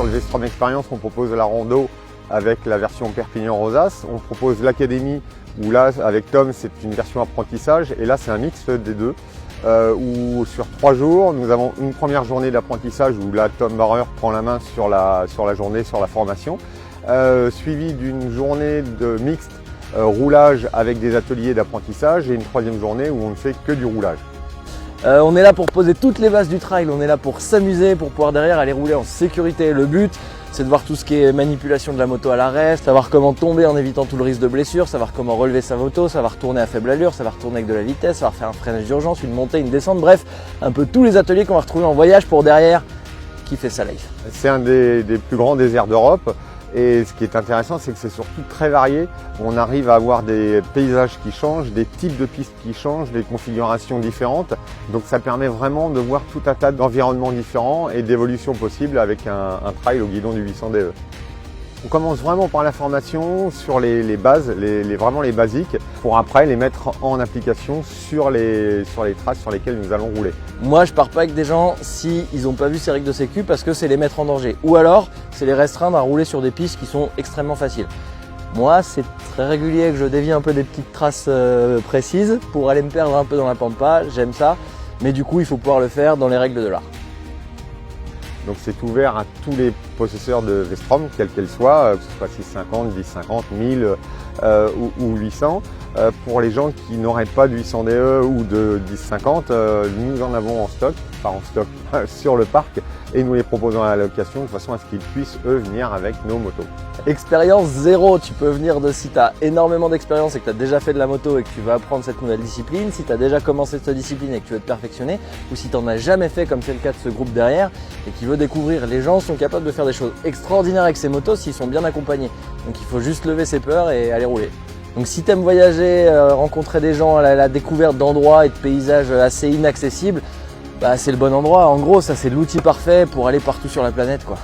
sur le V-Strom Experience, on propose la rando avec la version Perpignan-Rosas. On propose l'Académie où là, avec Tom, c'est une version apprentissage. Et là, c'est un mix des deux. Où sur 3 jours, nous avons une première journée d'apprentissage où là, Tom Barrer prend la main sur la journée, sur la formation, suivi d'une journée de mixte roulage avec des ateliers d'apprentissage et une troisième journée où on ne fait que du roulage. On est là pour poser toutes les bases du trail, on est là pour s'amuser, pour pouvoir derrière aller rouler en sécurité. Le but, c'est de voir tout ce qui est manipulation de la moto à l'arrêt, savoir comment tomber en évitant tout le risque de blessure, savoir comment relever sa moto, savoir tourner à faible allure, savoir tourner avec de la vitesse, savoir faire un freinage d'urgence, une montée, une descente, bref, un peu tous les ateliers qu'on va retrouver en voyage pour derrière kiffer sa life. C'est un des plus grands déserts d'Europe. Et ce qui est intéressant, c'est que c'est surtout très varié. On arrive à avoir des paysages qui changent, des types de pistes qui changent, des configurations différentes. Donc ça permet vraiment de voir tout un tas d'environnements différents et d'évolutions possibles avec un trail au guidon du 800 DE. On commence vraiment par la formation sur les bases, vraiment les basiques, pour après les mettre en application sur les traces sur lesquelles nous allons rouler. Moi, je pars pas avec des gens si ils n'ont pas vu ces règles de sécu parce que c'est les mettre en danger. Ou alors, c'est les restreindre à rouler sur des pistes qui sont extrêmement faciles. Moi, c'est très régulier que je dévie un peu des petites traces précises pour aller me perdre un peu dans la pampa. J'aime ça, mais du coup, il faut pouvoir le faire dans les règles de l'art. Donc c'est ouvert à tous les possesseurs de V-Strom, quels qu'elles soient, que ce soit 650, 1050, 1000 ou 800. Pour les gens qui n'auraient pas de 800 DE ou de 1050, nous en avons en stock, enfin en stock sur le parc, et nous les proposons à la location de façon à ce qu'ils puissent eux venir avec nos motos. Expérience zéro, tu peux venir si tu as énormément d'expérience et que tu as déjà fait de la moto et que tu veux apprendre cette nouvelle discipline, si tu as déjà commencé cette discipline et que tu veux te perfectionner, ou si tu n'en as jamais fait comme c'est le cas de ce groupe derrière et qui veut découvrir. Les gens sont capables de faire des choses extraordinaires avec ces motos s'ils sont bien accompagnés. Donc il faut juste lever ses peurs et aller rouler. Donc si tu aimes voyager, rencontrer des gens, la découverte d'endroits et de paysages assez inaccessibles, bah, c'est le bon endroit. En gros, ça c'est l'outil parfait pour aller partout sur la planète, quoi.